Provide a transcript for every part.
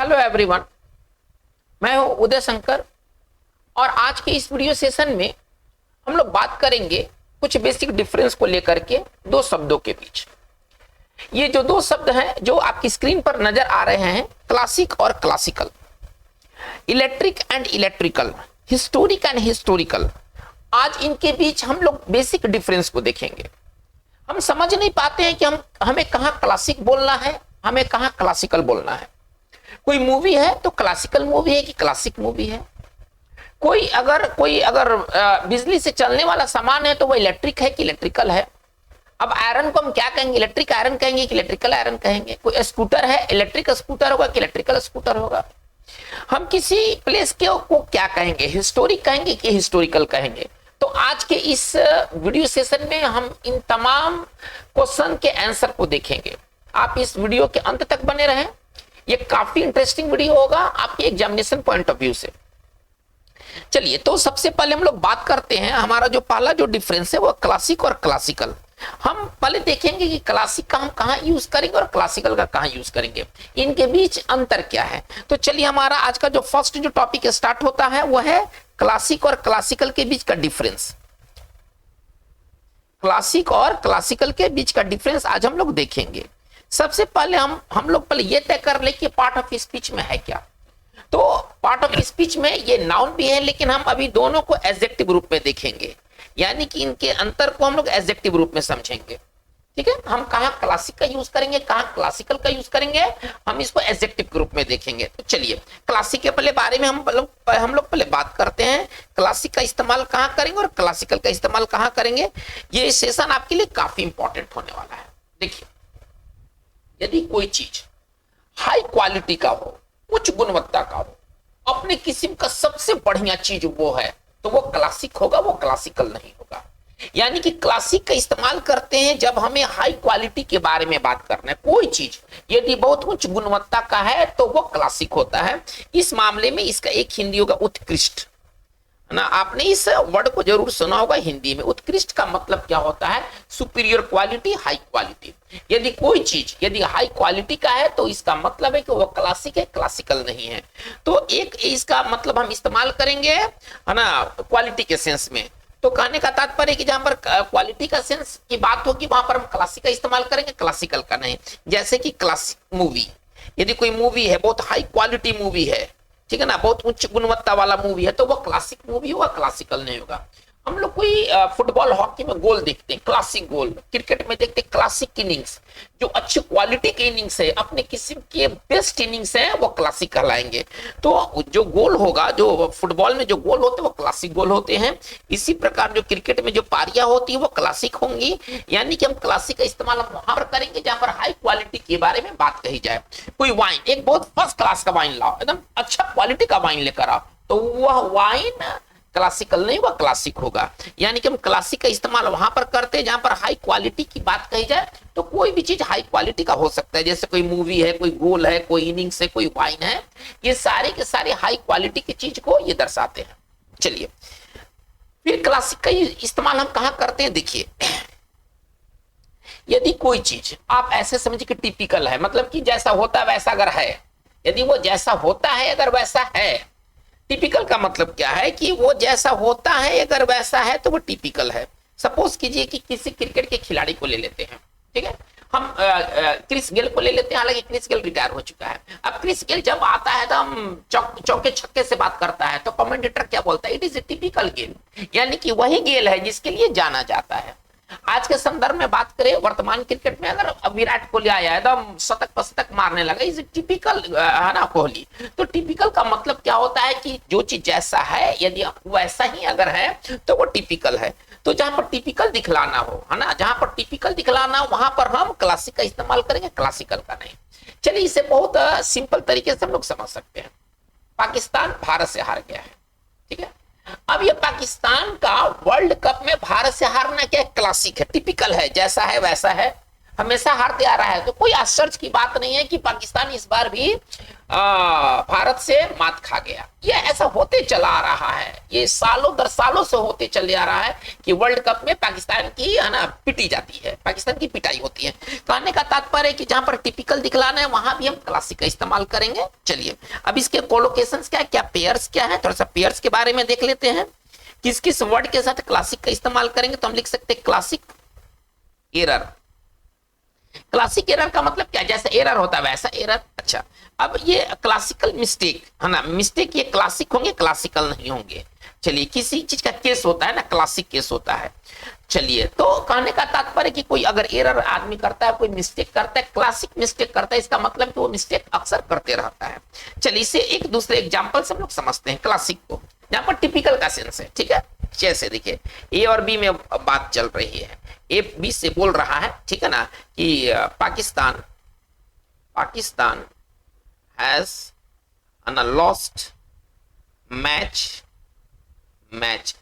Hello everyone, मैं हूं उदय शंकर और आज के इस वीडियो सेशन में हम लोग बात करेंगे कुछ बेसिक डिफरेंस को लेकर के दो शब्दों के बीच। ये जो दो शब्द हैं जो आपकी स्क्रीन पर नजर आ रहे हैं, क्लासिक और classical, electric and electrical, historic and historical. आज इनके बीच हम लोग बेसिक डिफरेंस को देखेंगे। हम समझ नहीं पाते हैं कि हमें कहाँ क्लासिक बोलना है, हमें कहाँ क्लासिकल बोलना है। कोई मूवी है तो क्लासिकल मूवी है कि क्लासिक मूवी है। कोई अगर बिजली से चलने वाला सामान है तो वो इलेक्ट्रिक है कि इलेक्ट्रिकल है। अब आयरन को हम क्या कहेंगे, इलेक्ट्रिक आयरन कहेंगे कि इलेक्ट्रिकल आयरन कहेंगे। कोई स्कूटर है, इलेक्ट्रिक स्कूटर होगा कि इलेक्ट्रिकल स्कूटर होगा। हम किसी प्लेस को क्या कहेंगे, हिस्टोरिक कहेंगे कि हिस्टोरिकल कहेंगे। तो आज के इस वीडियो सेशन में हम इन तमाम क्वेश्चन के आंसर को देखेंगे। आप इस वीडियो के अंत तक बने रहें, ये काफी इंटरेस्टिंग वीडियो होगा आपके एग्जामिनेशन पॉइंट ऑफ व्यू से। चलिए, तो सबसे पहले हम लोग बात करते हैं, हमारा जो पहला जो डिफरेंस है वो क्लासिक और क्लासिकल। हम पहले देखेंगे कि क्लासिक का हम कहाँ यूज करेंगे और क्लासिकल का कहाँ यूज करेंगे, इनके बीच अंतर क्या है। तो चलिए, हमारा आज का जो फर्स्ट जो टॉपिक स्टार्ट होता है वो है क्लासिक और क्लासिकल के बीच का डिफरेंस। क्लासिक और क्लासिकल के बीच का डिफरेंस आज हम लोग देखेंगे। सबसे पहले हम लोग पहले ये तय कर ले कि पार्ट ऑफ स्पीच में है क्या। तो पार्ट ऑफ स्पीच में ये नाउन भी है, लेकिन हम अभी दोनों को एडजेक्टिव रूप में देखेंगे, यानी कि इनके अंतर को हम लोग एडजेक्टिव रूप में समझेंगे। ठीक है, हम कहाँ क्लासिक का यूज करेंगे, कहाँ क्लासिकल का यूज करेंगे, हम इसको एडजेक्टिव के रूप में देखेंगे। तो चलिए, क्लासिक के पहले बारे में हम लोग पहले बात करते हैं। क्लासिक का इस्तेमाल कहाँ करेंगे और क्लासिकल का इस्तेमाल कहाँ करेंगे। ये सेशन आपके लिए काफी इंपॉर्टेंट होने वाला है। देखिए, यदि कोई चीज हाई क्वालिटी का हो, उच्च गुणवत्ता का हो, अपने किस्म का सबसे बढ़िया चीज वो है, तो वो क्लासिक होगा, वो क्लासिकल नहीं होगा। यानी कि क्लासिक का इस्तेमाल करते हैं जब हमें हाई क्वालिटी के बारे में बात करना है। कोई चीज यदि बहुत उच्च गुणवत्ता का है तो वो क्लासिक होता है। इस मामले में इसका एक हिंदी होगा उत्कृष्ट, ना। आपने इस वर्ड को जरूर सुना होगा हिंदी में। उत्कृष्ट का मतलब क्या होता है, सुपीरियर क्वालिटी, हाई क्वालिटी। यदि कोई चीज यदि हाई क्वालिटी का है तो इसका मतलब है कि वो क्लासिक है, क्लासिकल नहीं है। तो एक इसका मतलब हम इस्तेमाल करेंगे, है ना, क्वालिटी के सेंस में। तो कहने का तात्पर्य कि जहां पर क्वालिटी का सेंस की बात होगी वहां पर हम क्लासिक का इस्तेमाल करेंगे, क्लासिकल का नहीं। जैसे कि क्लासिक मूवी, यदि कोई मूवी है, बहुत हाई क्वालिटी मूवी है, ठीक है ना, बहुत उच्च गुणवत्ता वाला मूवी है, तो वो क्लासिक मूवी होगा, क्लासिकल नहीं होगा। हम लोग कोई फुटबॉल हॉकी में गोल देखते हैं, क्लासिक गोल। क्रिकेट में देखते हैं क्लासिक इनिंग्स, जो अच्छी क्वालिटी के इनिंग्स है, अपने किस्म के बेस्ट इनिंग्स है, वो क्लासिक कहलाएंगे। तो जो गोल होगा, जो फुटबॉल में जो गोल होते हैं वो क्लासिक गोल होते हैं। इसी प्रकार जो क्रिकेट में जो पारियां होती है वो क्लासिक होंगी। यानी कि हम क्लासिक का इस्तेमाल हम वहां पर करेंगे जहां पर हाई क्वालिटी के बारे में बात कही जाए। कोई वाइन, एक बहुत फर्स्ट क्लास का वाइन लाओ, एकदम अच्छा क्वालिटी का वाइन लेकर आओ, तो वह वाइन क्लासिकल नहीं, वह क्लासिक होगा। यानी कि हम क्लासिक का इस्तेमाल वहां पर करते हैं जहां पर हाई क्वालिटी की बात कही जाए। तो कोई भी चीज हाई क्वालिटी का हो सकता है, जैसे कोई मूवी है, कोई गोल है, कोई इनिंग्स है, कोई वाइन है, ये सारे के सारे हाई क्वालिटी की चीज को ये दर्शाते हैं। चलिए, फिर क्लासिक का इस्तेमाल हम कहां करते हैं। देखिए, यदि कोई चीज आप ऐसे समझिए कि टिपिकल है, मतलब कि जैसा होता है वैसा अगर है, यदि वो जैसा होता है अगर वैसा है। टिपिकल का मतलब क्या है कि वो जैसा होता है अगर वैसा है तो वो टिपिकल है। सपोज कीजिए कि किसी क्रिकेट के खिलाड़ी को ले लेते हैं, ठीक है, हम क्रिस गेल को ले लेते हैं। हालांकि क्रिस गेल रिटायर हो चुका है। अब क्रिस गेल जब आता है तो हम चौके छक्के से बात करता है, तो कमेंटेटर क्या बोलता है, इट इज ए टिपिकल गेल, यानी कि वही गेल है जिसके लिए जाना जाता है। आज के संदर्भ में बात करें वर्तमान क्रिकेट में, अगर विराट कोहली आया एकदम शतक पशतक मारने लगा, इज टिपिकल, है ना, कोहली। तो टिपिकल का मतलब क्या होता है कि जो चीज जैसा है यदि वैसा ही अगर है तो वो टिपिकल है। तो जहां पर टिपिकल दिखलाना हो, है ना, जहां पर टिपिकल दिखलाना हो वहां पर हम क्लासिक का इस्तेमाल करेंगे, क्लासिकल का नहीं। चलिए, इसे बहुत सिंपल तरीके से हम लोग समझ सकते हैं। पाकिस्तान भारत से हार गया है, ठीक है। अब ये पाकिस्तान का वर्ल्ड कप में भारत से हारना क्या है, क्लासिक है, टिपिकल है, जैसा है वैसा है हमेशा हारते आ रहा है। तो कोई आश्चर्य की बात नहीं है कि पाकिस्तान इस बार भी भारत से मात खा गया। ये ऐसा होते चला आ रहा है, ये सालों दर सालों से होते चले आ रहा है कि वर्ल्ड कप में पाकिस्तान की है ना पिटी जाती है, पाकिस्तान की पिटाई होती है। कहने का तात्पर्य है कि जहां पर टिपिकल दिखलाना है वहां भी हम क्लासिक का इस्तेमाल करेंगे। चलिए अब इसके कोलोकेशंस क्या क्या पेयर्स क्या है, थोड़ा सा पेयर्स के बारे में देख लेते हैं। किस किस वर्ड के साथ क्लासिक का इस्तेमाल करेंगे, तो हम लिख सकते हैं क्लासिक एरर। क्लासिक एरर का मतलब क्या, जैसे एरर होता है वैसा एरर। अच्छा, अब ये क्लासिकल मिस्टेक है ना, मिस्टेक ये क्लासिक होंगे, क्लासिकल नहीं होंगे। चलिए किसी चीज का केस होता है ना, क्लासिक केस होता है। चलिए तो कहने का तात्पर्य कि कोई अगर एरर आदमी करता है, कोई मिस्टेक करता है, क्लासिक मिस्टेक करता है, इसका मतलब कि वो मिस्टेक अक्सर करते रहता है। चलिए इसे एक दूसरे एग्जांपल से हम लोग समझते हैं क्लासिक को, जहां पर टिपिकल का सेंस है। ठीक है, जैसे देखिए ए और बी में बात चल रही है, ए बी से बोल रहा है, ठीक है ना, कि Pakistan has lost match,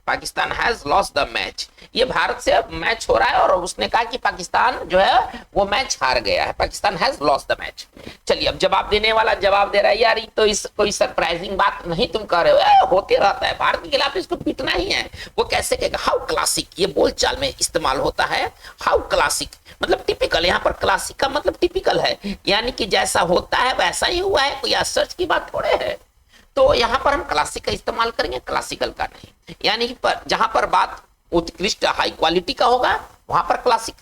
Pakistan has lost the match. ये भारत से अब मैच हो रहा है और उसने कहा कि पाकिस्तान जो है वो मैच हार गया है, Pakistan has lost the match. चलिए अब जवाब देने वाला जवाब दे रहा है, यार ये तो इस कोई सरप्राइजिंग बात नहीं तुम कर रहे हो, होते रहता है, भारत के खिलाफ इसको पीटना ही है। वो कैसे कहेगा, हाउ क्लासिक, ये बोलचाल में इस्तेमाल होता है। हाउ क्लासिक मतलब टिपिकल, यहाँ पर क्लासिक का मतलब टिपिकल है, यानी कि जैसा होता है वैसा ही हुआ है, कोई आश्चर्य की बात थोड़े है। तो यहां पर हम क्लासिक का इस्तेमाल करेंगे, क्लासिकल का नहीं। यानी कि जहां पर बात उत्कृष्ट हाई क्वालिटी का होगा वहां पर क्लासिक,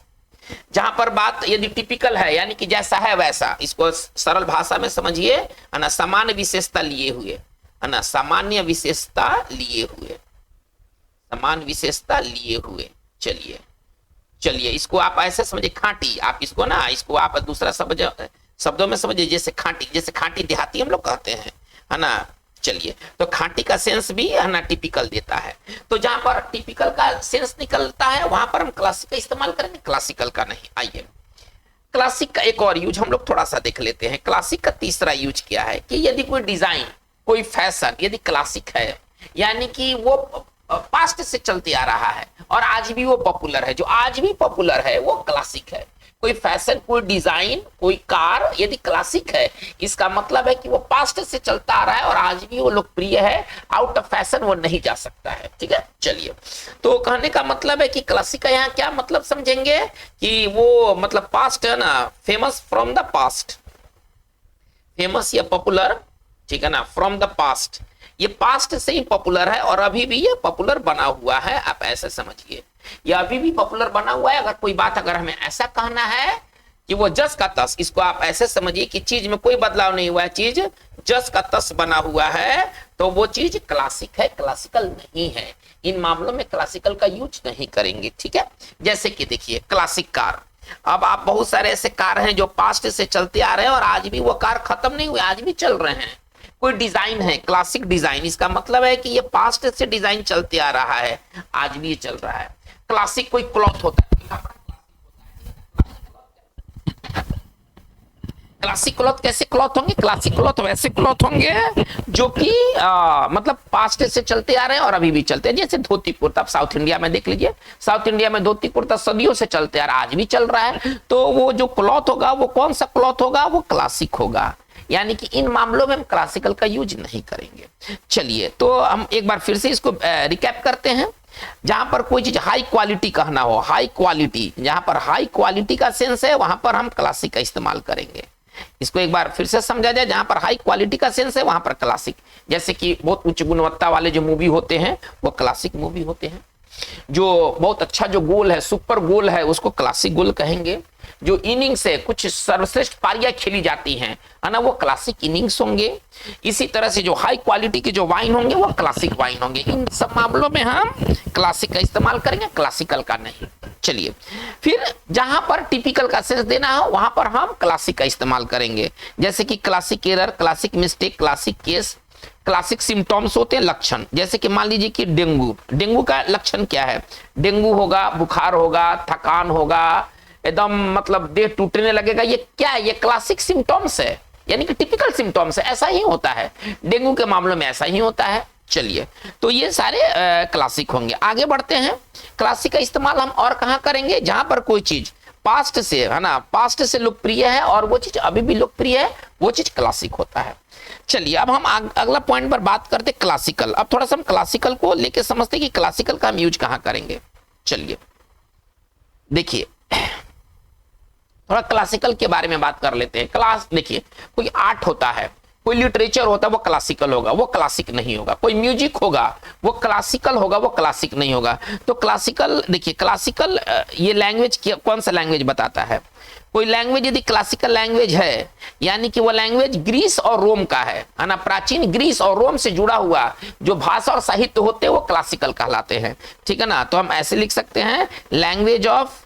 जहां पर बात यदि टिपिकल है यानी कि जैसा है वैसा, इसको सरल भाषा में समझिए, है ना, सामान्य विशेषता लिए हुए, है ना, सामान्य विशेषता लिए हुए, समान विशेषता लिए हुए। चलिए इसको आप ऐसे समझिए खांटी, आप इसको ना, इसको आप दूसरा शब्दों में समझिए, जैसे खांटी देहाती हम लोग कहते हैं, है ना। चलिए तो खांटी का सेंस भी है ना टिपिकल देता है। तो जहां पर टिपिकल का सेंस निकलता है वहां पर हम क्लासिक का इस्तेमाल करेंगे, क्लासिकल का नहीं। आइए क्लासिक का एक और यूज हम लोग थोड़ा सा देख लेते हैं। क्लासिक का तीसरा यूज क्या है कि यदि कोई डिजाइन, कोई फैशन यदि क्लासिक है, यानी कि वो पास्ट से चलते आ रहा है और आज भी वो पॉपुलर है, जो आज भी पॉपुलर है वो क्लासिक है। कोई फैशन, कोई डिजाइन, कोई कार यदि क्लासिक है, इसका मतलब है कि वो पास्ट से चलता आ रहा है और आज भी वो लोकप्रिय है, आउट ऑफ फैशन वो नहीं जा सकता है। ठीक है, चलिए तो कहने का मतलब है कि क्लासिक का यहाँ क्या मतलब समझेंगे कि वो मतलब पास्ट है ना, famous from the past, famous या पॉपुलर, ठीक है ना, फ्रॉम द पास्ट, ये पास्ट से ही पॉपुलर है और अभी भी ये पॉपुलर बना हुआ है, आप ऐसे समझिए, ये अभी भी पॉपुलर बना हुआ है। अगर कोई बात अगर हमें ऐसा कहना है कि वो जस का तस, इसको आप ऐसे समझिए कि चीज में कोई बदलाव नहीं हुआ है, चीज जस का तस बना हुआ है, तो वो चीज क्लासिक है, क्लासिकल नहीं है। इन मामलों में क्लासिकल का यूज नहीं करेंगे। ठीक है, जैसे कि देखिए क्लासिक कार, अब आप बहुत सारे ऐसे कार हैं जो पास्ट से चलते आ रहे हैं और आज भी वो कार खत्म नहीं हुए, आज भी चल रहे हैं। कोई डिजाइन है क्लासिक डिजाइन, इसका मतलब है कि ये पास्ट से डिजाइन चलते आ रहा है, आज भी ये चल रहा है। क्लासिक कोई क्लॉथ होता है, क्लासिक क्लॉथ कैसे क्लॉथ होंगे, क्लासिक क्लॉथ वैसे क्लॉथ होंगे जो कि मतलब पास्ट से चलते आ रहे हैं और अभी भी चलते हैं। जैसे धोती कुर्ता, आप साउथ इंडिया में देख लीजिए, साउथ इंडिया में धोती कुर्ता सदियों से चलते आ रहा है, आज भी चल रहा है। तो वो जो क्लॉथ होगा वो कौन सा क्लॉथ होगा, वो क्लासिक होगा। यानी कि इन मामलों में हम क्लासिकल का यूज नहीं करेंगे। चलिए तो हम एक बार फिर से इसको रिकैप करते हैं। जहां पर कोई चीज हाई क्वालिटी कहना हो, हाई क्वालिटी, जहां पर हाई क्वालिटी का सेंस है वहां पर हम क्लासिक का इस्तेमाल करेंगे। इसको एक बार फिर से समझा जाए, जहां पर हाई क्वालिटी का सेंस है वहां पर क्लासिक, जैसे कि बहुत उच्च गुणवत्ता वाले जो मूवी होते हैं वो क्लासिक मूवी होते हैं। जो बहुत अच्छा जो गोल है, सुपर गोल है, उसको क्लासिक गोल कहेंगे। जो इनिंग्स है, कुछ सर्वश्रेष्ठ पारियां खेली जाती हैं, है ना, वो क्लासिक इनिंग्स होंगे। इसी तरह से जो हाई क्वालिटी के जो वाइन होंगे वो क्लासिक वाइन होंगे। इन सब मामलों में हम क्लासिक का इस्तेमाल करेंगे, क्लासिकल का नहीं। चलिए फिर जहां पर टिपिकल का सेंस देना हो वहां पर हम क्लासिक का इस्तेमाल करेंगे, जैसे कि classic error, classic mistake, classic case. Classic symptoms होते हैं, लक्षण, जैसे कि मान लीजिए कि डेंगू का लक्षण क्या है, डेंगू होगा, बुखार होगा, थकान होगा, एकदम मतलब देह टूटने लगेगा, ये क्या है, ये क्लासिक सिम्टम्स है, यानी कि टिपिकल सिम्टम्स है। ऐसा ही होता है डेंगू के मामलों में, ऐसा ही होता है। चलिए तो ये सारे क्लासिक होंगे। आगे बढ़ते हैं। क्लासिक का इस्तेमाल हम और कहां करेंगे, जहां पर कोई चीज पास्ट से, है ना, पास्ट से लोकप्रिय है और वो चीज अभी भी लोकप्रिय है, वो चीज क्लासिक होता है। चलिए अब हम अगला पॉइंट पर बात करते क्लासिकल। अब थोड़ा सा हम क्लासिकल को लेके समझते कि क्लासिकल का हम यूज कहां करेंगे। चलिए देखिए थोड़ा क्लासिकल के बारे में बात कर लेते हैं। क्लास देखिए, कोई आर्ट होता है, कोई लिटरेचर होता है, वो क्लासिकल होगा, वो क्लासिक नहीं होगा। कोई म्यूजिक होगा, वो क्लासिकल होगा, वो क्लासिक नहीं होगा। तो क्लासिकल देखिए, क्लासिकल ये लैंग्वेज कौन सा लैंग्वेज बताता है। कोई लैंग्वेज यदि क्लासिकल लैंग्वेज है, यानी कि वो लैंग्वेज ग्रीस और रोम का है ना, प्राचीन ग्रीस और रोम से जुड़ा हुआ जो भाषा और साहित्य होते हैं वो क्लासिकल कहलाते हैं। ठीक है ना, तो हम ऐसे लिख सकते हैं लैंग्वेज ऑफ,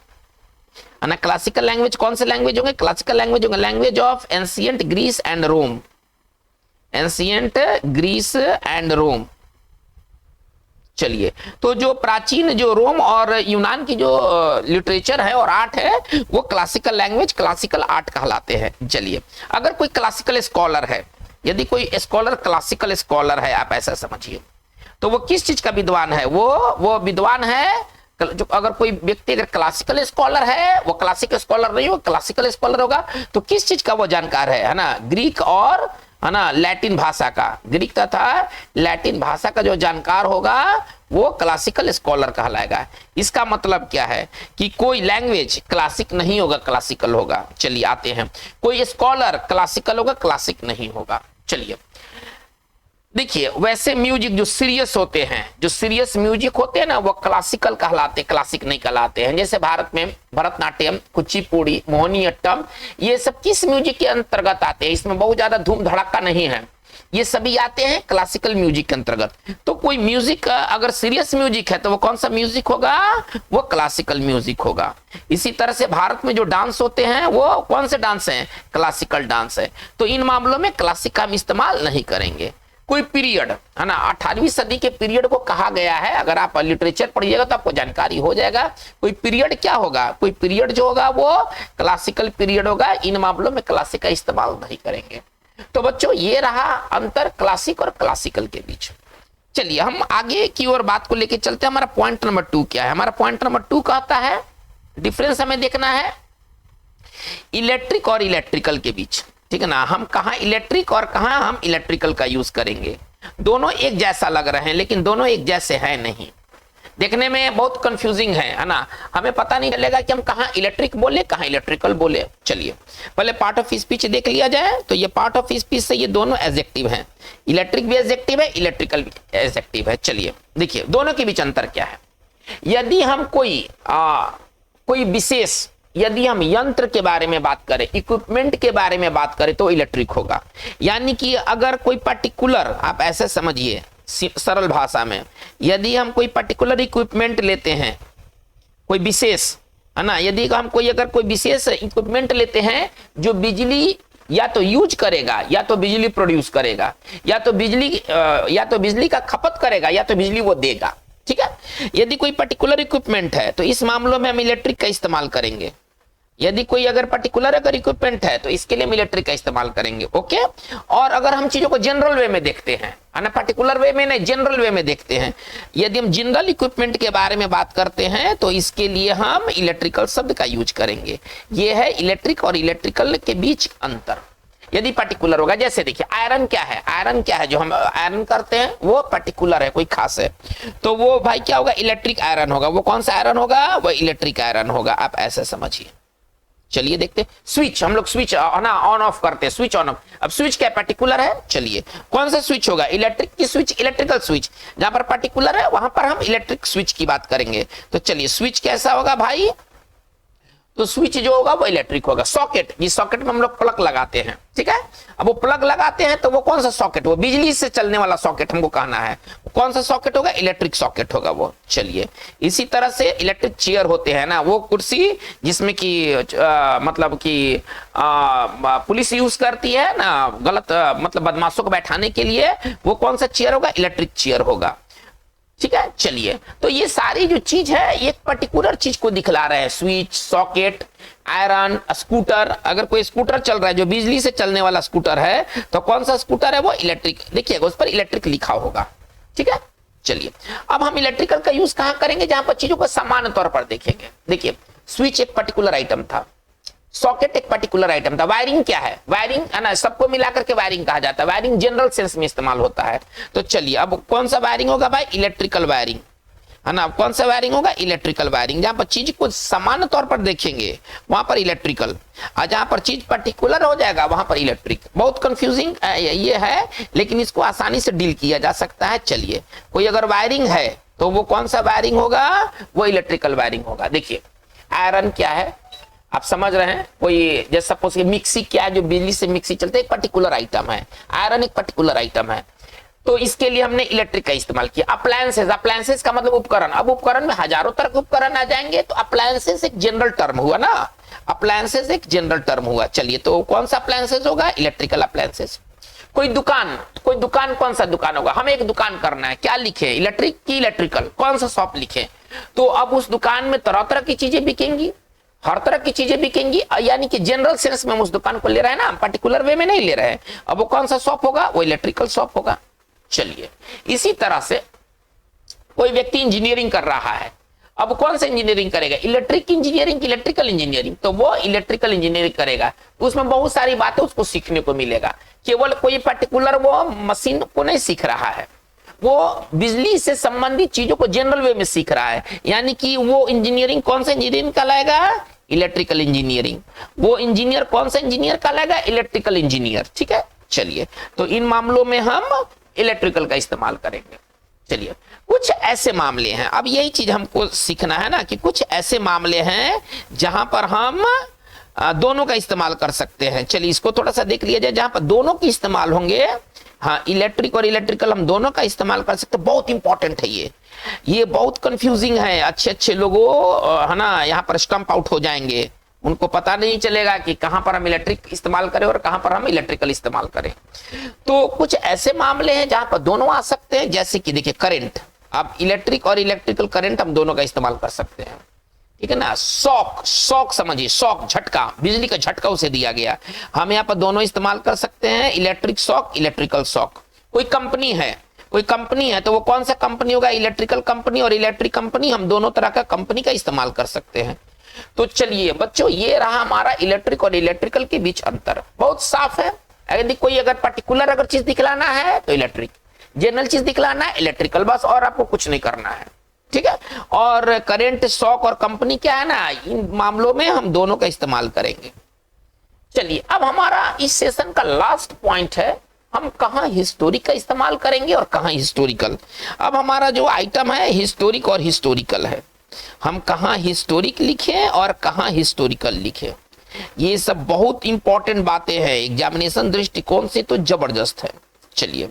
है ना, क्लासिकल लैंग्वेज कौन से लैंग्वेज होंगे, क्लासिकल लैंग्वेज होंगे language of ancient Greece and Rome, ancient Greece and Rome. चलिए, तो जो प्राचीन जो रोम और यूनान की जो लिटरेचर है और आर्ट है वो क्लासिकल लैंग्वेज, क्लासिकल आर्ट कहलाते हैं। चलिए, अगर कोई क्लासिकल स्कॉलर है, यदि कोई स्कॉलर क्लासिकल स्कॉलर है, आप ऐसा समझिए, तो वो किस चीज का विद्वान है, वो विद्वान है जो, अगर कोई व्यक्ति अगर क्लासिकल स्कॉलर है, वो क्लासिक स्कॉलर नहीं होगा, क्लासिकल स्कॉलर होगा, तो किस चीज का वो जानकार है ना, ग्रीक और, है ना, लैटिन भाषा का, ग्रीक तथा लैटिन भाषा का जो जानकार होगा वो क्लासिकल स्कॉलर कहलाएगा। इसका मतलब क्या है कि कोई लैंग्वेज क्लासिक नहीं होगा, क्लासिकल होगा। चलिए आते हैं, कोई स्कॉलर क्लासिकल होगा, क्लासिक नहीं होगा। चलिए देखिए, वैसे म्यूजिक जो सीरियस होते हैं, जो सीरियस म्यूजिक होते हैं ना, वो क्लासिकल कहलाते, क्लासिक नहीं कहलाते हैं। जैसे भारत में भरतनाट्यम, कुचिपुड़ी, मोहिनीअट्टम, ये सब किस म्यूजिक के अंतर्गत आते हैं, इसमें बहुत ज्यादा धूम धड़ाका नहीं है, ये सभी आते हैं क्लासिकल म्यूजिक के अंतर्गत। तो कोई म्यूजिक अगर सीरियस म्यूजिक है तो वो कौन सा म्यूजिक होगा, वो क्लासिकल म्यूजिक होगा। इसी तरह से भारत में जो डांस होते हैं वो कौन से डांस हैं, क्लासिकल डांस है। तो इन मामलों में क्लासिक का हम इस्तेमाल नहीं करेंगे। कोई पीरियड, है ना, 18वीं सदी के पीरियड को कहा गया है, अगर आप लिटरेचर पढ़िएगा तो आपको जानकारी हो जाएगा। कोई पीरियड क्या होगा, कोई पीरियड जो होगा वो क्लासिकल पीरियड होगा। इन मामलों में क्लासिक का इस्तेमाल नहीं करेंगे। तो बच्चों ये रहा अंतर क्लासिक और क्लासिकल के बीच। चलिए हम आगे की ओर बात को लेकर चलते हैं। हमारा पॉइंट नंबर 2 क्या है, हमारा पॉइंट नंबर 2 कहता है डिफरेंस हमें देखना है इलेक्ट्रिक और इलेक्ट्रिकल के बीच। ठीक है ना, हम कहां इलेक्ट्रिक और कहां हम इलेक्ट्रिकल का यूज करेंगे। दोनों एक जैसा लग रहे हैं लेकिन दोनों एक जैसे हैं नहीं, देखने में बहुत कंफ्यूजिंग है ना, हमें पता नहीं चलेगा कि हम कहां इलेक्ट्रिक बोले कहां इलेक्ट्रिकल बोले। चलिए पहले पार्ट ऑफ स्पीच देख लिया जाए। तो ये पार्ट ऑफ स्पीच से ये दोनों एडजेक्टिव हैं, इलेक्ट्रिक भी एडजेक्टिव है, इलेक्ट्रिकल भी एडजेक्टिव है। चलिए देखिए दोनों के बीच अंतर क्या है। यदि हम कोई विशेष, यदि हम यंत्र के बारे में बात करें, इक्विपमेंट के बारे में बात करें तो इलेक्ट्रिक होगा। यानी कि अगर कोई पर्टिकुलर, आप ऐसे समझिए सरल भाषा में, यदि हम कोई पर्टिकुलर इक्विपमेंट लेते हैं, कोई विशेष, है ना, यदि हम अगर कोई विशेष इक्विपमेंट लेते हैं जो बिजली या तो यूज करेगा या तो बिजली प्रोड्यूस करेगा, या तो बिजली का खपत करेगा या तो बिजली वो देगा। ठीक है, यदि कोई पर्टिकुलर इक्विपमेंट है तो इस मामलों में हम इलेक्ट्रिक का इस्तेमाल करेंगे। यदि कोई अगर पर्टिकुलर इक्विपमेंट है तो इसके लिए हम इलेक्ट्रिक का इस्तेमाल करेंगे। ओके, और अगर हम चीजों को जनरल वे में देखते हैं, है ना, पर्टिकुलर वे में नहीं, जनरल वे में देखते हैं, यदि हम जनरल इक्विपमेंट के बारे में बात करते हैं तो इसके लिए हम इलेक्ट्रिकल शब्द का यूज करेंगे। यह है इलेक्ट्रिक और इलेक्ट्रिकल के बीच अंतर। यदि पर्टिकुलर होगा, जैसे देखिए आयरन क्या है, आयरन क्या है, जो हम आयरन करते हैं वो पर्टिकुलर है, कोई खास है, तो वो भाई क्या होगा, इलेक्ट्रिक आयरन होगा। वो कौन सा आयरन होगा, वो इलेक्ट्रिक आयरन होगा। आप ऐसे समझिए। चलिए देखते हैं, स्विच, हम लोग स्विच ना ऑन ऑफ करते हैं, स्विच ऑन ऑफ। अब स्विच क्या पर्टिकुलर है, चलिए कौन सा स्विच होगा, इलेक्ट्रिक की स्विच, इलेक्ट्रिकल स्विच। जहां पर पर्टिकुलर है वहां पर हम इलेक्ट्रिक स्विच की बात करेंगे। तो चलिए स्विच कैसा होगा भाई, तो स्विच जो होगा वो इलेक्ट्रिक होगा। सॉकेट, जिस सॉकेट में हम लोग प्लग लगाते हैं, ठीक है, अब वो प्लग लगाते हैं तो वो कौन सा सॉकेट, वो बिजली से चलने वाला सॉकेट हमको कहना है, कौन सा सॉकेट होगा, इलेक्ट्रिक सॉकेट होगा वो। चलिए इसी तरह से इलेक्ट्रिक चेयर होते हैं ना, वो कुर्सी जिसमें कि मतलब कि पुलिस यूज करती है ना, गलत मतलब बदमाशों को बैठाने के लिए, वो कौन सा चेयर होगा, इलेक्ट्रिक चेयर होगा। ठीक है, चलिए तो ये सारी जो चीज है एक पर्टिकुलर चीज को दिखला रहे हैं, स्विच, सॉकेट, आयरन, स्कूटर। अगर कोई स्कूटर चल रहा है जो बिजली से चलने वाला स्कूटर है तो कौन सा स्कूटर है, वो इलेक्ट्रिक, देखिएगा उस पर इलेक्ट्रिक लिखा होगा। ठीक है, चलिए अब हम इलेक्ट्रिकल का यूज कहां करेंगे, जहां पर चीजों को सामान्य तौर पर देखेंगे। देखिए स्विच एक पर्टिकुलर आइटम था, सॉकेट एक पर्टिकुलर आइटम था। वायरिंग क्या है? वायरिंग है ना, सबको मिलाकर के वायरिंग कहा जाता है। वायरिंग जनरल सेंस में इस्तेमाल होता है। तो चलिए अब कौन सा वायरिंग होगा भाई? इलेक्ट्रिकल वायरिंग, है ना। कौन सा वायरिंग होगा? Electrical wiring. जहां पर चीज को सामान्य तौर पर देखेंगे वहां पर इलेक्ट्रिकल, और जहां पर चीज पर्टिकुलर हो जाएगा वहां पर इलेक्ट्रिक। बहुत कंफ्यूजिंग ये है, लेकिन इसको आसानी से डील किया जा सकता है। चलिए, कोई अगर वायरिंग है तो वो कौन सा वायरिंग होगा? वो इलेक्ट्रिकल वायरिंग होगा। देखिए, आयरन क्या है आप समझ रहे हैं? कोई जैसे सपोज कि मिक्सी क्या है, जो बिजली से मिक्सी चलते है, एक पर्टिकुलर आइटम है। आयरन एक पर्टिकुलर आइटम है, तो इसके लिए हमने इलेक्ट्रिक का इस्तेमाल किया। अप्लायंसेस, अप्लायंसेस का मतलब उपकरण। अब उपकरण में हजारों तरह के उपकरण आ जाएंगे, तो अप्लायंसेस एक जनरल टर्म हुआ ना, अप्लायंसेस एक जनरल टर्म हुआ। चलिए, तो कौन सा अप्लायंसेस होगा? Electrical appliances. कोई दुकान कौन सा दुकान होगा? हमें एक दुकान करना है, क्या लिखे? इलेक्ट्रिक की इलेक्ट्रिकल, कौन सा शॉप लिखे? तो अब उस दुकान में तरह तरह की चीजें बिकेंगी, हर तरह की चीजें बिकेंगी, यानी कि जनरल सेंस में हम उस दुकान को ले रहे हैं ना, पर्टिकुलर वे में नहीं ले रहे हैं। अब वो कौन सा शॉप होगा? वो इलेक्ट्रिकल शॉप होगा। चलिए, इसी तरह से कोई व्यक्ति इंजीनियरिंग कर रहा है, अब कौन सा इंजीनियरिंग करेगा? इलेक्ट्रिक इंजीनियरिंग, इलेक्ट्रिकल इंजीनियरिंग, तो वो इलेक्ट्रिकल इंजीनियरिंग करेगा। उसमें बहुत सारी बातें उसको सीखने को मिलेगा। केवल कोई पर्टिकुलर वो मशीन को नहीं सीख रहा है, वो बिजली से संबंधित चीजों को जनरल वे में सीख रहा है। यानी कि वो इंजीनियरिंग कौन सा इंजीनियरिंग कहलाएगा? Electrical engineering. वो इंजीनियर कौन सा इंजीनियर कहलाएगा? Electrical engineer. ठीक है, चलिए, तो इन मामलों में हम इलेक्ट्रिकल का इस्तेमाल करेंगे। चलिए, कुछ ऐसे मामले हैं, अब यही चीज हमको सीखना है ना, कि कुछ ऐसे मामले हैं जहां पर हम दोनों का इस्तेमाल कर सकते हैं। चलिए, इसको थोड़ा सा देख लिया जाए, जहां पर दोनों की इस्तेमाल होंगे। हाँ, इलेक्ट्रिक और इलेक्ट्रिकल हम दोनों का इस्तेमाल कर सकते हैं। बहुत इंपॉर्टेंट है ये बहुत कंफ्यूजिंग है। अच्छे लोगों है ना, यहाँ पर स्टंप आउट हो जाएंगे, उनको पता नहीं चलेगा कि कहां पर हम इलेक्ट्रिक इस्तेमाल करें और कहां पर हम इलेक्ट्रिकल इस्तेमाल करें। तो कुछ ऐसे मामले हैं जहां पर दोनों आ सकते हैं, जैसे कि देखिए करंट। अब इलेक्ट्रिक और इलेक्ट्रिकल करंट हम दोनों का इस्तेमाल कर सकते हैं, ठीक है ना। शॉक समझिए, शॉक, झटका, बिजली का झटका उसे दिया गया, हम यहाँ पर दोनों इस्तेमाल कर सकते हैं, इलेक्ट्रिक शॉक, इलेक्ट्रिकल शॉक। कोई कंपनी है तो वो कौन सा कंपनी होगा? इलेक्ट्रिकल कंपनी और इलेक्ट्रिक कंपनी, हम दोनों तरह का कंपनी का इस्तेमाल कर सकते हैं। तो चलिए बच्चों, ये रहा हमारा इलेक्ट्रिक और इलेक्ट्रिकल के बीच अंतर, बहुत साफ है। यदि कोई अगर पर्टिकुलर चीज दिखलाना है तो इलेक्ट्रिक, जनरल चीज दिखलाना है इलेक्ट्रिकल, बस, और आपको कुछ नहीं करना है, ठीक है। और करंट, शॉक और कंपनी क्या है ना, इन मामलों में हम दोनों का इस्तेमाल करेंगे। चलिए, अब हमारा इस सेशन का लास्ट पॉइंट है, हम कहां हिस्टोरिक का इस्तेमाल करेंगे और कहां हिस्टोरिकल। अब हमारा जो आइटम है हिस्टोरिक और हिस्टोरिकल है, हम कहां हिस्टोरिक लिखें और कहां हिस्टोरिकल लिखें। ये सब बहुत इंपॉर्टेंट बातें हैं, एग्जामिनेशन दृष्टिकोण से तो जबरदस्त है। चलिए,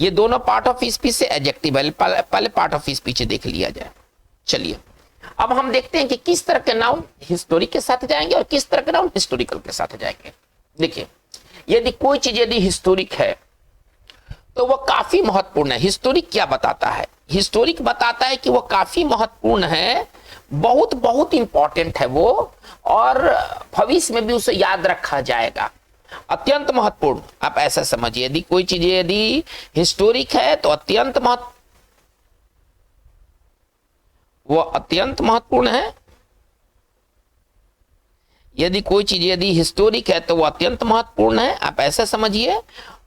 ये दोनों पार्ट ऑफ स्पीच से एडजेक्टिव है, पहले पार्ट ऑफ स्पीच देख लिया जाए। चलिए, अब हम देखते हैं कि किस तरह के नाउन हिस्टोरिक के साथ जाएंगे और किस तरह के नाउन हिस्टोरिकल के साथ जाएंगे। देखिए, यदि कोई चीज यदि हिस्टोरिक है तो वह काफी महत्वपूर्ण है। हिस्टोरिक क्या बताता है? हिस्टोरिक बताता है कि वह काफी महत्वपूर्ण है, बहुत बहुत इंपॉर्टेंट है वो, और भविष्य में भी उसे याद रखा जाएगा, अत्यंत महत्वपूर्ण। आप ऐसा समझिए, यदि कोई चीज यदि हिस्टोरिक है तो अत्यंत महत्वपूर्ण है। यदि कोई चीज यदि हिस्टोरिक है तो वो अत्यंत महत्वपूर्ण है, आप ऐसा समझिए।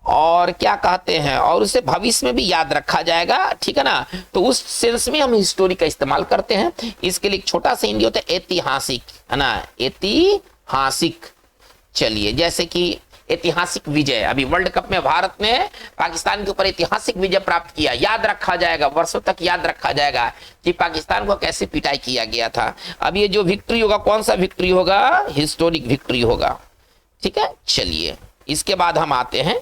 और क्या कहते हैं, और उसे भविष्य में भी याद रखा जाएगा, ठीक है ना। तो उस सेंस में हम हिस्टोरिक का इस्तेमाल करते हैं। इसके लिए छोटा सा हिंदी होता है ऐतिहासिक, है ना, ऐतिहासिक। चलिए, जैसे कि ऐतिहासिक विजय, अभी वर्ल्ड कप में भारत ने पाकिस्तान के ऊपर ऐतिहासिक विजय प्राप्त किया, याद रखा जाएगा, वर्षों तक याद रखा जाएगा कि पाकिस्तान को कैसे पिटाई किया गया था। अब ये जो विक्ट्री होगा, कौन सा विक्ट्री होगा? हिस्टोरिक विक्ट्री होगा, ठीक है। चलिए, इसके बाद हम आते हैं,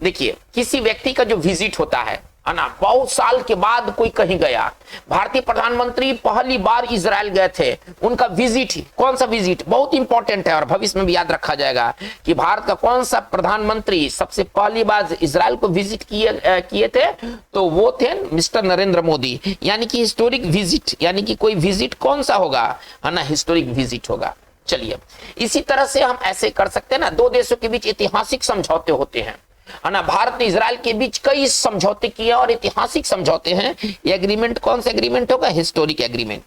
देखिए, किसी व्यक्ति का जो विजिट होता है ना, बहुत साल के बाद कोई कहीं गया, भारतीय प्रधानमंत्री पहली बार इजराइल गए थे, उनका विजिट, कौन सा विजिट, बहुत इंपॉर्टेंट है और भविष्य में भी याद रखा जाएगा कि भारत का कौन सा प्रधानमंत्री सबसे पहली बार इजराइल को विजिट किए थे, तो वो थे मिस्टर नरेंद्र मोदी। यानी कि हिस्टोरिक विजिट, यानी कि कोई विजिट कौन सा होगा, है ना, हिस्टोरिक विजिट होगा। चलिए, इसी तरह से हम ऐसे कर सकते हैं ना, दो देशों के बीच ऐतिहासिक समझौते होते हैं, है ना। भारत ने इजराइल के बीच कई समझौते किए और ऐतिहासिक समझौते हैं। ये एग्रीमेंट कौन सा एग्रीमेंट होगा? Historic agreement.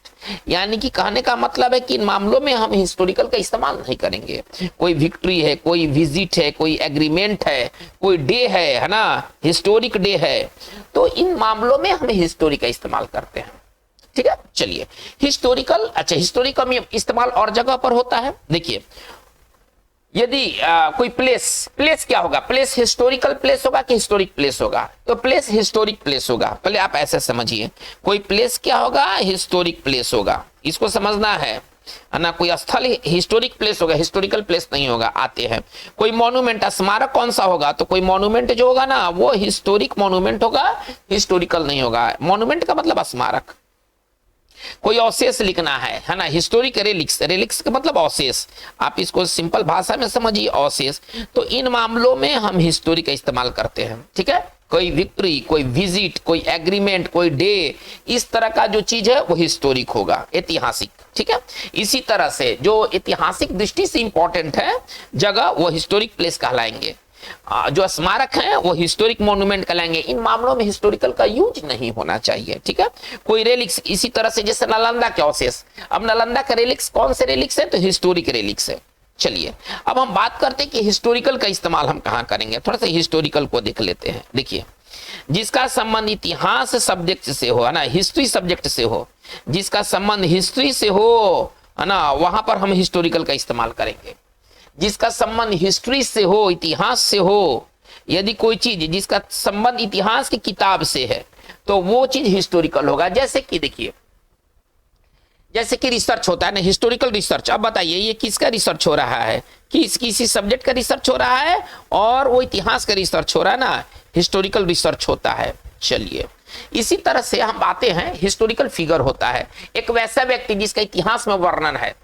यानी कि कहने का मतलब है कि इन मामलों में हम हिस्टोरिकल का इस्तेमाल नहीं करेंगे। कोई विक्ट्री है, कोई विजिट है, कोई एग्रीमेंट है, कोई डे है ना, हिस्टोरिक डे है, तो इन मामलों में हम हिस्टोरिक का इस्तेमाल करते हैं। ठीक है, चलिए हिस्टोरिकल, अच्छा हिस्टोरिकल में इस्तेमाल और जगह पर होता है। देखिए यदि कोई प्लेस क्या होगा? प्लेस हिस्टोरिकल प्लेस होगा कि हिस्टोरिक प्लेस होगा? तो प्लेस हिस्टोरिक प्लेस होगा। पहले आप ऐसे समझिए, कोई प्लेस क्या होगा? हिस्टोरिक प्लेस होगा, इसको समझना है ना। कोई स्थल हिस्टोरिक प्लेस होगा, हिस्टोरिकल प्लेस नहीं होगा। आते हैं कोई मॉन्यूमेंट, स्मारक कौन सा होगा? तो कोई मॉन्यूमेंट जो होगा ना वो हिस्टोरिक मॉन्यूमेंट होगा, हिस्टोरिकल नहीं होगा। मॉन्यूमेंट का मतलब स्मारक। कोई अवशेष लिखना है ना, हिस्टोरिक रेलिक्स, रेलिक्स का मतलब अवशेष। आप इसको सिंपल भाषा में समझिए, अवशेष। तो इन मामलों में हम हिस्टोरिक का इस्तेमाल करते हैं। ठीक है, कोई विक्ट्री, कोई विजिट, कोई एग्रीमेंट, कोई डे, इस तरह का जो चीज है वो हिस्टोरिक होगा, ऐतिहासिक। ठीक है, इसी तरह से जो ऐतिहासिक दृष्टि से इंपॉर्टेंट है जगह, वो हिस्टोरिक प्लेस कहलाएंगे। जो स्मारक हैं वो हिस्टोरिक मॉन्यूमेंट कहलाएंगे। इन मामलों में हिस्टोरिकल का यूज नहीं होना चाहिए। ठीक है, कोई रेलिक्स, इसी तरह से जैसे नालंदा के अवशेष, अब नालंदा का रेलिक्स कौन से रेलिक्स है? तो हिस्टोरिक रेलिक्स है। चलिए अब हम बात करते हैं कि हिस्टोरिकल का इस्तेमाल हम कहां करेंगे। थोड़ा सा हिस्टोरिकल को देख लेते हैं। देखिए, जिसका संबंध इतिहास सब्जेक्ट से हो, है ना, हिस्ट्री सब्जेक्ट से हो, जिसका संबंध हिस्ट्री से हो, है ना, वहां पर हम हिस्टोरिकल का इस्तेमाल करेंगे। जिसका संबंध हिस्ट्री से हो, इतिहास से हो, यदि कोई चीज जिसका संबंध इतिहास की किताब से है तो वो चीज हिस्टोरिकल होगा। जैसे कि देखिए, जैसे कि रिसर्च होता है ना, हिस्टोरिकल रिसर्च। अब बताइए ये किसका रिसर्च हो रहा है? किसी सब्जेक्ट का रिसर्च हो रहा है और वो इतिहास का रिसर्च हो रहा है ना, हिस्टोरिकल रिसर्च होता है। चलिए इसी तरह से हम आते हैं, हिस्टोरिकल फिगर होता है एक वैसा व्यक्ति जिसका इतिहास में वर्णन है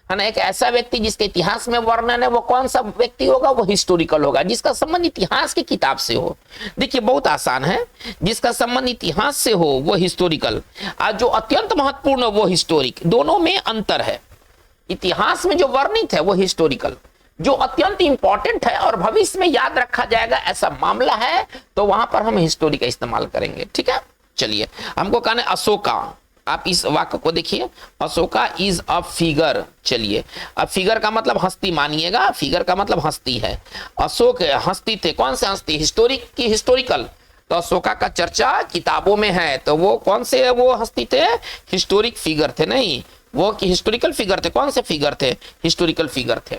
ना। एक ऐसा व्यक्ति जिसके इतिहास में वर्णन है, वो कौन सा व्यक्ति होगा? वो हिस्टोरिकल होगा, जिसका संबंध इतिहास की किताब से हो। देखिए बहुत आसान है, जिसका संबंध इतिहास से हो वो हिस्टोरिकल, और जो अत्यंत महत्वपूर्ण वो हिस्टोरिक। दोनों में अंतर है। इतिहास में जो वर्णित है वो हिस्टोरिकल, जो अत्यंत इंपॉर्टेंट है और भविष्य में याद रखा जाएगा ऐसा मामला है, तो वहां पर हम हिस्टोरिक का इस्तेमाल करेंगे। ठीक है, चलिए हमको कहना है अशोका। आप इस वाक्य को देखिए, अशोका इज अ फिगर। चलिए अब फिगर का मतलब हस्ती मानिएगा, फिगर का मतलब हस्ती है। अशोक हस्ती थे, कौन से हस्ती? हिस्टोरिक की हिस्टोरिकल? तो अशोका का चर्चा किताबों में है, तो वो कौन से वो हस्ती थे? हिस्टोरिक फिगर थे। नहीं, वो कि हिस्टोरिकल फिगर थे। कौन से फिगर थे? हिस्टोरिकल फिगर थे,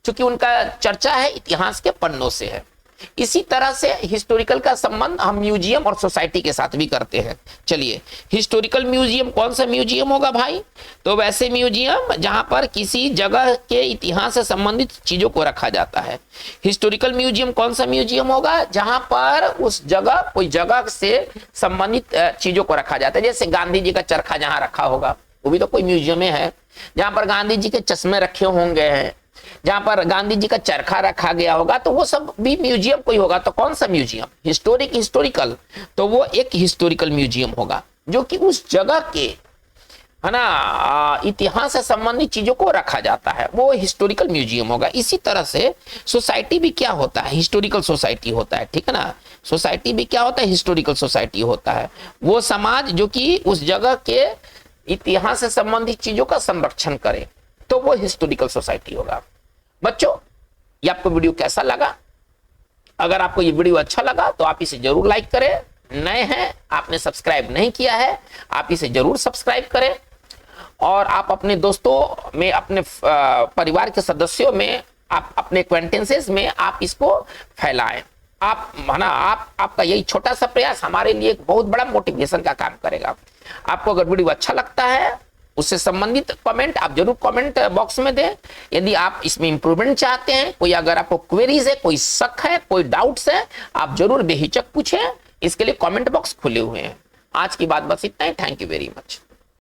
क्योंकि उनका चर्चा है इतिहास के पन्नों से है। इसी तरह से हिस्टोरिकल का संबंध हम म्यूजियम और सोसाइटी के साथ भी करते हैं। चलिए हिस्टोरिकल म्यूजियम कौन सा म्यूजियम होगा भाई? तो वैसे म्यूजियम जहां पर किसी जगह के इतिहास से संबंधित चीजों को रखा जाता है। हिस्टोरिकल म्यूजियम कौन सा म्यूजियम होगा? जहां पर उस जगह, कोई जगह से संबंधित चीजों को रखा जाता है। जैसे गांधी जी का चरखा जहां रखा होगा वो भी तो कोई म्यूजियम में है। जहां पर गांधी जी के चश्मे रखे होंगे हैं, जहां पर गांधी जी का चरखा रखा गया होगा, तो वो सब भी म्यूजियम कोई होगा। तो कौन सा म्यूजियम? हिस्टोरिकल, तो वो एक हिस्टोरिकल म्यूजियम होगा जो कि उस जगह के, है ना, इतिहास से संबंधित चीजों को रखा जाता है, वो हिस्टोरिकल म्यूजियम होगा। इसी तरह से सोसाइटी भी क्या होता है? हिस्टोरिकल सोसाइटी होता है। ठीक है ना, सोसाइटी भी क्या होता है? हिस्टोरिकल सोसाइटी होता है। वो समाज जो कि उस जगह के इतिहास से संबंधित चीजों का संरक्षण करे, तो वो हिस्टोरिकल सोसाइटी होगा। बच्चों ये आपको वीडियो कैसा लगा? अगर आपको ये वीडियो अच्छा लगा तो आप इसे जरूर लाइक करें। नए हैं, आपने सब्सक्राइब नहीं किया है, आप इसे जरूर सब्सक्राइब करें। और आप अपने दोस्तों में, अपने परिवार के सदस्यों में, आप अपने एक्वेंटेंसेस में आप इसको फैलाएं। आप, है ना, आपका यही छोटा सा प्रयास हमारे लिए एक बहुत बड़ा मोटिवेशन का काम करेगा। आपको अगर वीडियो अच्छा लगता है, उससे संबंधित कमेंट आप जरूर कमेंट बॉक्स में दें। यदि आप इसमें इंप्रूवमेंट चाहते हैं, कोई अगर आपको क्वेरीज है, कोई शक है, कोई डाउट्स है, आप जरूर बेहिचक पूछें। इसके लिए कमेंट बॉक्स खुले हुए हैं। आज की बात बस इतना ही। Thank you very much.